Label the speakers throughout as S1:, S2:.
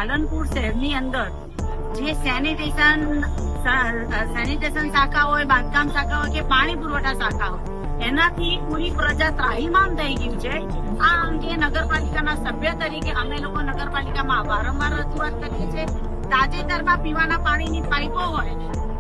S1: પાલનપુર શહેરની અંદર જે સેનિટેશન શાખા હોય, બાંધકામ શાખા હોય કે પાણી પુરવઠા શાખા હોય, એનાથી પૂરી પ્રજા ત્રાહિમામ થઈ ગયું છે. આ અંગે નગરપાલિકાના સભ્ય તરીકે અમે લોકો નગરપાલિકામાં વારંવાર રજૂઆત કરીએ છીએ. તાજેતરમાં પીવાના પાણીની પાઇપો હોય,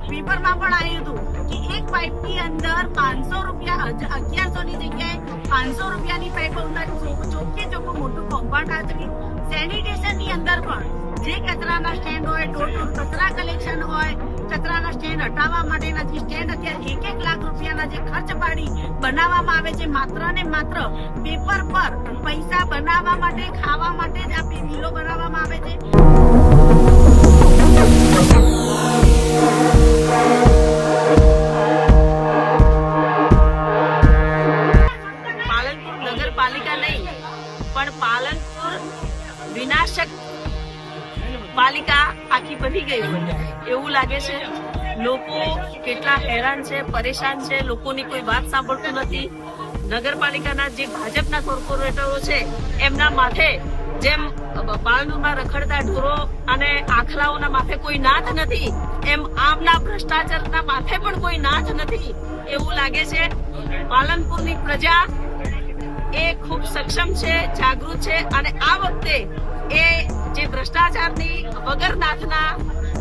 S1: પેપરમાં પણ આવ્યું હતું કે એક પાઇપની અંદર 500 રૂપિયા, 1100 ની જગ્યાએ 500 રૂપિયાની પાઇપ ઉતારી ચોખ્ખે ચોખ્ખું મોટું કૌભાંડ આચર્યું. સેનિટેશન ની અંદર પણ જે કચરાના સ્ટેન્ડ હોય, ડોર ટુ કચરા કલેક્શન હોય, કચરાના સ્ટેન્ડ હટાવવા માટેના જે સ્ટેન્ડ અત્યારે 1 લાખ રૂપિયાના જે ખર્ચ પાડી બનાવવામાં આવે છે, માત્ર ને માત્ર પેપર પર પૈસા બનાવવા માટે, ખાવા માટે જ આ બિલો બનાવવામાં આવે છે. પાલનપુર નગરપાલિકા નહીં પણ પાલનપુર વિનાશક પાલિકા આખી બની ગઈ હોય એવું લાગે છે. લોકો કેટલા હેરાન છે, પરેશાન છે, લોકોની કોઈ વાત સાંભળતું નથી. નગરપાલિકાના જે ભાજપના કોર્પોરેટરો છે એમના માથે જેમ પાલનપુરમાં રખડતા ઢોરો અને આખલાઓના માથે કોઈ નાથ નથી, એમ આમના ભ્રષ્ટાચારના માથે પણ કોઈ નાથ નથી એવું લાગે છે. પાલનપુરની પ્રજા એ ખૂબ સક્ષમ છે, જાગૃત છે અને આ વખતે એ જે ભ્રષ્ટાચારની વગર નાથના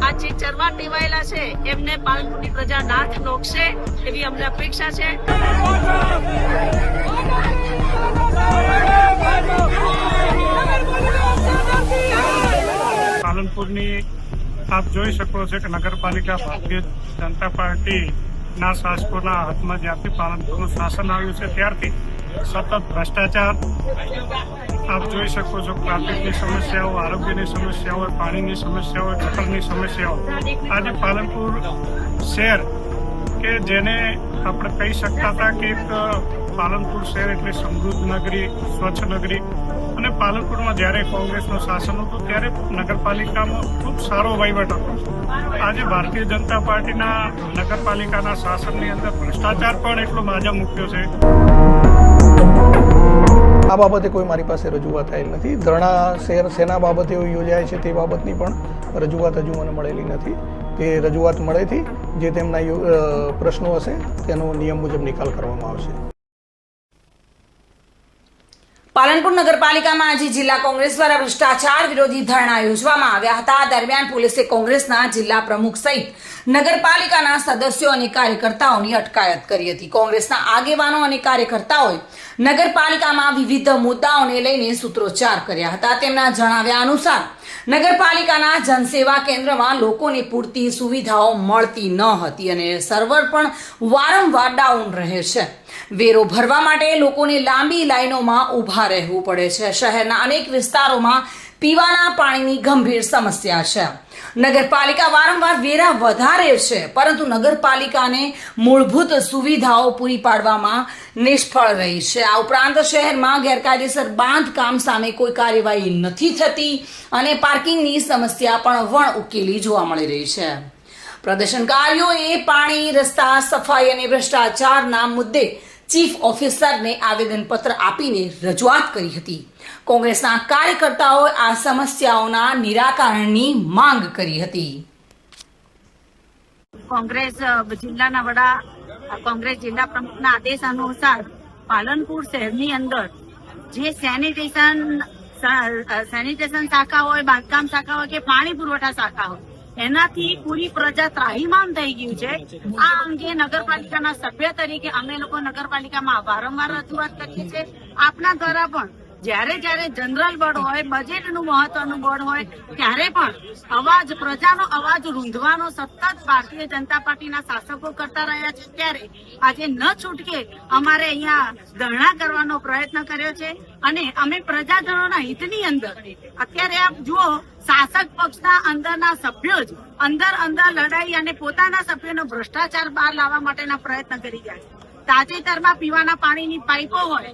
S1: આ જે ચરવા ટેવાયેલા છે એમને પાલનપુરની પ્રજા નાથ નોખશે એવી અમને અપેક્ષા છે.
S2: પાલનપુરની આપ જોઈ શકો છો કે નગરપાલિકા ભારતીય જનતા પાર્ટીના શાસકોના હાથમાં જ્યારથી પાલનપુરનું શાસન આવ્યું છે ત્યારથી સતત ભ્રષ્ટાચાર આપ જોઈ શકો છો. ટ્રાફિકની સમસ્યાઓ, આરોગ્યની સમસ્યાઓ, પાણીની સમસ્યાઓ, ગટરની સમસ્યાઓ. આજે પાલનપુર શહેર કે જેને આપણે કહી શકતા હતા કે એક પાલનપુર શહેર એટલે સમૃદ્ધ નગરી, સ્વચ્છ નગરી, અને પાલનપુરમાં જ્યારે કોંગ્રેસનું શાસન હતું ત્યારે નગરપાલિકામાં ખૂબ સારો વહીવટ હતો. આજે ભારતીય જનતા પાર્ટીના નગરપાલિકાના શાસનની અંદર ભ્રષ્ટાચાર પણ એટલો માજા મૂક્યો છે.
S3: આ બાબતે કોઈ મારી પાસે રજૂઆત થયેલ નથી. ધરણા શેના બાબતે યોજાય છે તે બાબતની પણ રજૂઆત હજુ મને મળેલી નથી. તે રજૂઆત મળેથી જે તેમના પ્રશ્નો હશે તેનો નિયમ મુજબ નિકાલ કરવામાં આવશે.
S4: પાલનપુર નગરપાલિકામાં આજે જિલ્લા કોંગ્રેસ દ્વારા ભ્રષ્ટાચાર વિરોધી ધરણા યોજવામાં આવ્યા હતા. દરમિયાન પોલીસે કોંગ્રેસના જિલ્લા પ્રમુખ સહિત નગરપાલિકાના સદસ્યો અને કાર્યકર્તાઓની અટકાયત કરી હતી. કોંગ્રેસના આગેવાનો અને કાર્યકર્તાઓએ નગરપાલિકામાં વિવિધ મુદ્દાઓને લઈને સૂત્રોચ્ચાર કર્યા હતા. તેમના જણાવ્યા અનુસાર નગરપાલિકાના જનસેવા કેન્દ્રમાં લોકોને પૂરતી સુવિધાઓ મળતી ન હતી અને સર્વર પણ વારંવાર ડાઉન રહે છે. વેરો ભરવા માટે લોકોને લાંબી લાઈનોમાં ઊભા રહેવું પડે છે. શહેરના અનેક વિસ્તારોમાં પીવાના પાણીની ગંભીર સમસ્યા છે. નગરપાલિકા વારંવાર વેરા વધારે છે, પરંતુ નગરપાલિકાને મૂળભૂત સુવિધાઓ પૂરી પાડવામાં નિષ્ફળ રહી છે. આ ઉપરાંત શહેરમાં ગેરકાયદેસર બાંધકામ સામે કોઈ કાર્યવાહી નથી થતી અને પાર્કિંગની સમસ્યા પણ વણ ઉકેલી જોવા મળી રહી છે. પ્રદર્શનકારીઓએ પાણી, રસ્તા, સફાઈ અને ભ્રષ્ટાચારના મુદ્દે ચીફ ઓફિસરને આવેદનપત્ર આપીને રજૂઆત કરી હતી. કોંગ્રેસના કાર્યકર્તાઓએ આ સમસ્યાઓના નિરાકરણની માંગ કરી હતી.
S1: કોંગ્રેસ જિલ્લાના વડા, કોંગ્રેસ જિલ્લા પ્રમુખના આદેશ અનુસાર પાલનપુર શહેરની અંદર જે સેનિટેશન શાખા હોય, બાંધકામ શાખા હોય કે પાણી પુરવઠા શાખા હોય, એનાથી પૂરી પ્રજા ત્રાહિમામ થઈ ગયું છે. આ અંગે નગરપાલિકાના સભ્ય તરીકે અમે લોકો નગરપાલિકામાં વારંવાર રજૂઆત કરીએ છીએ. આપના દ્વારા પણ જ્યારે જનરલ બોર્ડ હોય, બજેટનું મહત્વનું બોર્ડ હોય, ત્યારે પણ પ્રજાનો અવાજ રૂંધવાનો સતત ભારતીય જનતા પાર્ટીના શાસકો કરતા રહ્યા છે. ત્યારે આજે ન છૂટકે અમારે અહીંયા ધરણા કરવાનો પ્રયત્ન કર્યો છે અને અમે પ્રજાજનોના હિતની અંદર અત્યારે આપ જુઓ, શાસક પક્ષના અંદરના સભ્યો જ અંદર લડાઈ અને પોતાના સભ્યોનો ભ્રષ્ટાચાર બહાર લાવવા માટેના પ્રયત્ન કરી રહ્યા છે. તાજેતરમાં પીવાના પાણીની પાઇપો હોય,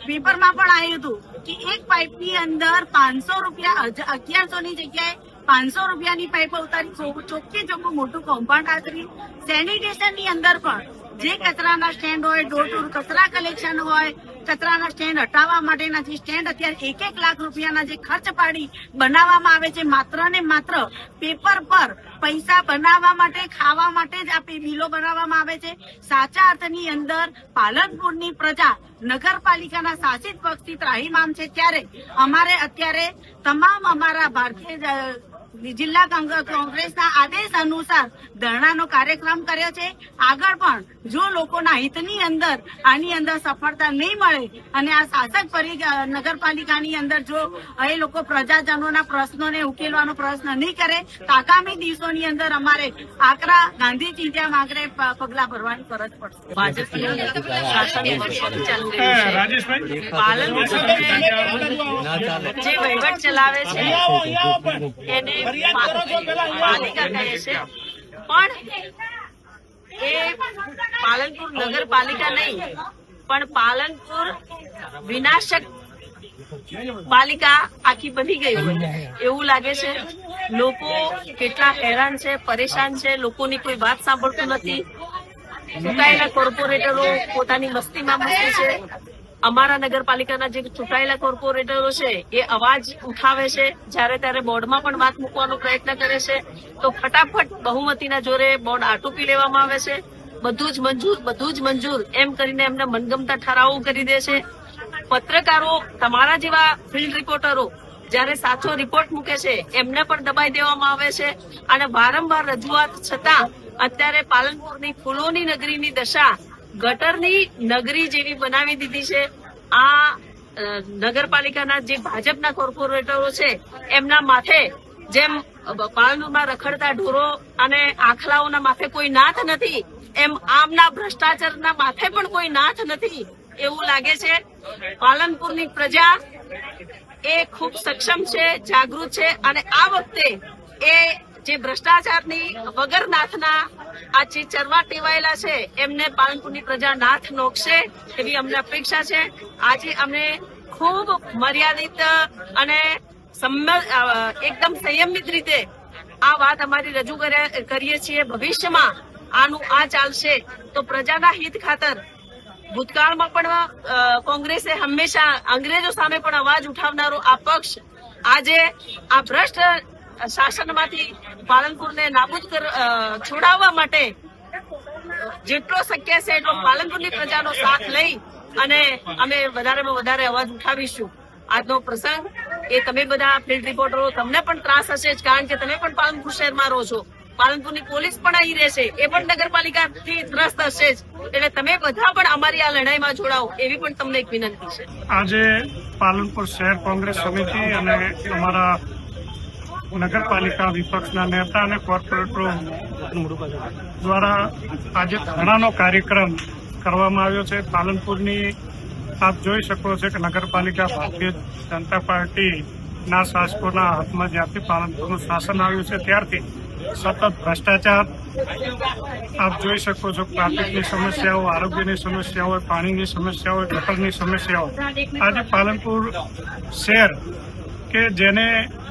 S1: પેપરમાં પણ આવ્યું હતું કે એક પાઇપની અંદર 500 રૂપિયા, 1100 ની જગ્યાએ 500 રૂપિયાની પાઇપો ઉતારી ચોખ્ખે ચોખ્ખું મોટું કૌભાંડ આચર્યું. સેનિટેશન ની અંદર પણ જે કચરાના સ્ટેન્ડ હોય, ડોર ટુ કચરા કલેક્શન હોય, કચરાના સ્ટેન્ડ હટાવવા માટેના જે સ્ટેન્ડ અત્યારે 1 લાખ રૂપિયાના જે ખર્ચ પાડી બનાવવામાં આવે છે, માત્ર ને માત્ર પેપર પર પૈસા બનાવવા માટે, ખાવા માટે જ આ બિલો બનાવવામાં આવે છે. સાચા અર્થની અંદર પાલનપુરની પ્રજા નગરપાલિકાના શાસિત પક્ષથી ત્રાહિમામ છે. ત્યારે અમારે અત્યારે તમામ અમારા ભારતીય જિલ્લા કોંગ્રેસના આદેશ અનુસાર ધરણાનો કાર્યક્રમ કર્યો છે. આગળ પણ જો લોકોના હિતની અંદર આની અંદર સફળતા નહીં મળે અને આ શાસક નગરપાલિકાની અંદર જો એ લોકો પ્રજાજનોના પ્રશ્નોને ઉકેલવાનો પ્રયત્ન નહીં કરે તો આગામી દિવસોની અંદર અમારે આકરા ગાંધી ચિંધ્યા માગરે પગલા ભરવાની ફરજ પડશે. ભાજપનું શાસન વર્ષોથી ચાલી રહ્યું છે.
S2: રાજેશભાઈ,
S1: પાલનપુર જે વહીવટ ચલાવે છે એને પાલિકા કહે છે, પણ એ પાલનપુર નગરપાલિકા નહીં પણ પાલનપુર વિનાશક પાલિકા આખી બની ગઈ હોય એવું લાગે છે. લોકો કેટલા હેરાન છે, પરેશાન છે, લોકોની કોઈ વાત સાંભળતું નથી. ચૂંટાયેલા કોર્પોરેટરો પોતાની મસ્તીમાં મસ્તી છે. અમારા નગરપાલિકાના જે ચૂંટાયેલા કોર્પોરેટરો છે એ અવાજ ઉઠાવે છે, જ્યારે ત્યારે બોર્ડમાં પણ વાત મૂકવાનો પ્રયત્ન કરે છે તો ફટાફટ બહુમતીના જોરે બોર્ડ આટોપી લેવામાં આવે છે. બધું જ મંજૂર એમ કરીને એમને મનગમતા ઠરાવો કરી દે છે. પત્રકારો, તમારા જેવા ફિલ્ડ રિપોર્ટરો જ્યારે સાચો રિપોર્ટ મૂકે છે એમને પણ દબાઈ દેવામાં આવે છે. અને વારંવાર રજૂઆત છતાં અત્યારે પાલનપુરની ફૂલોની નગરીની દશા ગટરની નગરી જેવી બનાવી દીધી છે. આ નગરપાલિકાના જે ભાજપના કોર્પોરેટરો છે એમના માથે જેમ પાલનપુરમાં રખડતા ઢોરો અને આખલાઓના માથે કોઈ નાથ નથી, એમ આમના ભ્રષ્ટાચારના માથે પણ કોઈ નાથ નથી એવું લાગે છે. પાલનપુરની પ્રજા એ ખૂબ સક્ષમ છે, જાગૃત છે અને આ વખતે એ જે ભ્રષ્ટાચારની વગર નાથના આ જે ચરવા ટેવાયેલા છે એમને પાલનપુરની પ્રજા નાથ નોખશે એવી અમને અપેક્ષા છે. આજે અમને ખૂબ મર્યાદિત અને એકદમ સંયમિત રીતે આ વાત અમારી રજૂ કરીએ છીએ. ભવિષ્યમાં આનું આ ચાલશે તો પ્રજાના હિત ખાતર ભૂતકાળમાં પણ કોંગ્રેસે હંમેશા અંગ્રેજો સામે પણ અવાજ ઉઠાવનારો આ પક્ષ આજે આ ભ્રષ્ટ શાસનમાંથી પાલનપુરને નાબૂદ છોડાવવા માટે જેટલો શક્ય છે એટલો પાલનપુરની પ્રજાનો સાથ લઈ અને અમે વધારેમાં વધારે અવાજ ઉઠાવીશું. આજનો પ્રસંગ એ તમે બધા ફિલ્ડ રિપોર્ટરો, તમને પણ ત્રાસ હશે જ, કારણ કે તમે પણ પાલનપુર શહેરમાં રહો છો. પાલનપુરની પોલીસ પણ અહીં રહેશે, એ પણ નગરપાલિકાથી ત્રસ્ત હશે જ. એટલે તમે બધા પણ અમારી આ લડાઈમાં જોડાઓ એવી પણ તમને એક વિનંતી છે.
S2: આજે પાલનપુર શહેર કોંગ્રેસ સમિતિ અને અમારા નગરપાલિકા વિપક્ષના નેતા અને કોર્પોરેટરો દ્વારા આજે ધરણાનો કાર્યક્રમ કરવામાં આવ્યો છે. પાલનપુરની આપ જોઈ શકો છો કે નગરપાલિકા ભારતીય જનતા પાર્ટીના શાસકોના હાથમાં જ્યારથી પાલનપુરનું શાસન આવ્યું છે ત્યારથી સતત ભ્રષ્ટાચાર, આપ જોઈ શકો છો ટ્રાફિકની સમસ્યાઓ, આરોગ્યની સમસ્યાઓ, પાણીની સમસ્યાઓ, ગટરની સમસ્યાઓ. આજે પાલનપુર શહેર કે જેને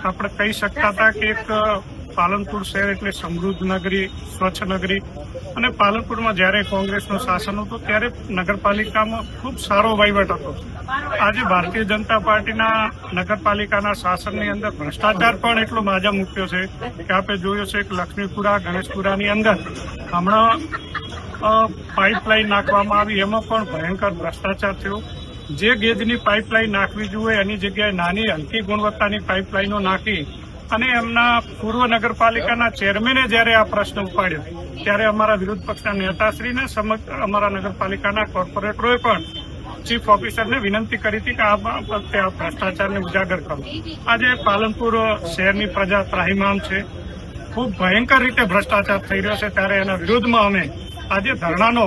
S2: આપણે કહી શકતા હતા કે એક પાલનપુર શહેર એટલે સમૃદ્ધ નગરી, સ્વચ્છ નગરી, અને પાલનપુરમાં જ્યારે કોંગ્રેસનું શાસન હતું ત્યારે નગરપાલિકામાં ખૂબ સારો વહીવટ હતો. આજે ભારતીય જનતા પાર્ટીના નગરપાલિકાના શાસનની અંદર ભ્રષ્ટાચાર પણ એટલો માજા મૂક્યો છે કે આપણે જોયું છે કે લક્ષ્મીપુરા, ગણેશપુરાની અંદર હમણાં પાઇપલાઇન નાખવામાં આવી, એમાં પણ ભયંકર ભ્રષ્ટાચાર થયો. જે ગેજની પાઇપલાઇન નાખવી જોઈએ એની જગ્યાએ નાની હલકી ગુણવત્તાની પાઇપલાઇનો નાખી અને એમના પૂર્વ નગરપાલિકાના ચેરમેને જ્યારે આ પ્રશ્ન ઉપાડ્યો ત્યારે અમારા વિરોધ પક્ષના નેતાશ્રીને અમારા નગરપાલિકાના કોર્પોરેટરોએ પણ ચીફ ઓફિસરને વિનંતી કરી હતી કે આ વખતે આ ભ્રષ્ટાચારને ઉજાગર કરો. આજે પાલનપુર શહેરની પ્રજા ત્રાહિમામ છે, ખૂબ ભયંકર રીતે ભ્રષ્ટાચાર થઈ રહ્યો છે, ત્યારે એના વિરોધમાં અમે આજે ધરણાનો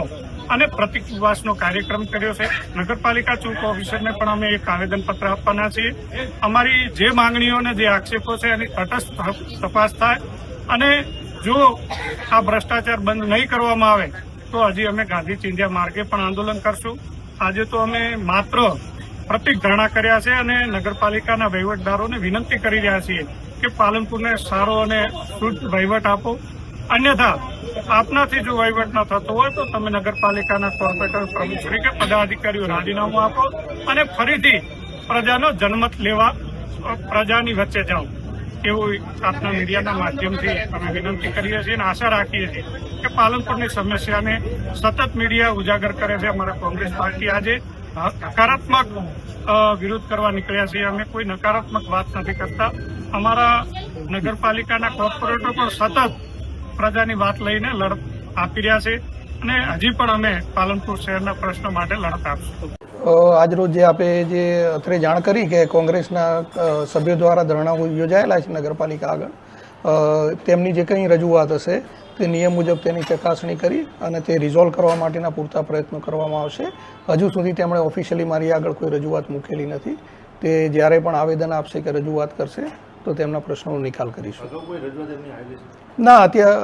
S2: અને પ્રતિકવાસનો કાર્યક્રમ કર્યો છે. નગરપાલિકા ચીફ ઓફિસરને પણ અમે એક આવેદનપત્ર આપવાના છીએ. અમારી જે માંગણીઓને જે આક્ષેપો છે એની તટસ્થ તપાસ થાય અને જો આ ભ્રષ્ટાચાર બંધ નહીં કરવામાં આવે તો હજી અમે ગાંધી ચિંધ્યા માર્ગે પણ આંદોલન કરશું. આજે તો અમે માત્ર પ્રતિક ધરણા કર્યા છે અને નગરપાલિકાના વહીવટદારોને વિનંતી કરી રહ્યા છીએ કે પાલનપુરને સારો અને શુદ્ધ વહીવટ આપો. અન્યથા આપનાથી જો વહીવટ ન થતો હોય તો તમે નગરપાલિકાના કોર્પોરેટર પ્રમુખશ્રી કે પદાધિકારીઓ રાજીનામું આપો અને ફરીથી પ્રજાનો જનમત લેવા પ્રજાની વચ્ચે જાઓ એવું આપના મીડિયાના માધ્યમથી અમે વિનંતી કરીએ છીએ અને આશા રાખીએ છીએ કે પાલનપુરની સમસ્યાને સતત મીડિયા ઉજાગર કરે છે. અમારા કોંગ્રેસ પાર્ટી આજે હકારાત્મક વિરોધ કરવા નીકળ્યા છીએ. અમે કોઈ નકારાત્મક વાત નથી કરતા. અમારા નગરપાલિકાના કોર્પોરેટર પણ સતત પ્રજાની વાત લઈને લડત આપી રહ્યા છે અને હજી પણ અમે પાલનપુર શહેરના પ્રશ્નો માટે લડત આપશું.
S3: આજરોજ જે આપે જે અત્રે જાણ કરી કે કોંગ્રેસના સભ્યો દ્વારા ધરણા યોજાયેલા છે નગરપાલિકા આગળ, તેમની જે કંઈ રજૂઆત હશે તે નિયમ મુજબ તેની ચકાસણી કરી અને તે રિઝોલ્વ કરવા માટેના પૂરતા પ્રયત્નો કરવામાં આવશે. હજુ સુધી તેમણે ઓફિશિયલી મારી આગળ કોઈ રજૂઆત મૂકેલી નથી. તે જ્યારે પણ આવેદન આપશે કે રજૂઆત કરશે તો તેમના પ્રશ્નોનો નિકાલ કરીશું. ના, અત્યારે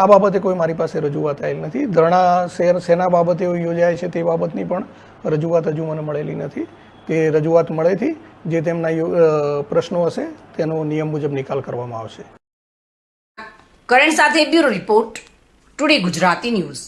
S3: આ બાબતે કોઈ મારી પાસે રજૂઆત આવેલી નથી. ધરણા શેના બાબતે યોજાય છે તે બાબતની પણ રજૂઆત હજુ મને મળેલી નથી. તે રજૂઆત મળેથી જે તેમના પ્રશ્નો હશે તેનો નિયમ મુજબ નિકાલ કરવામાં આવશે.
S4: કરણ સાથે bureau report, today Gujarati news.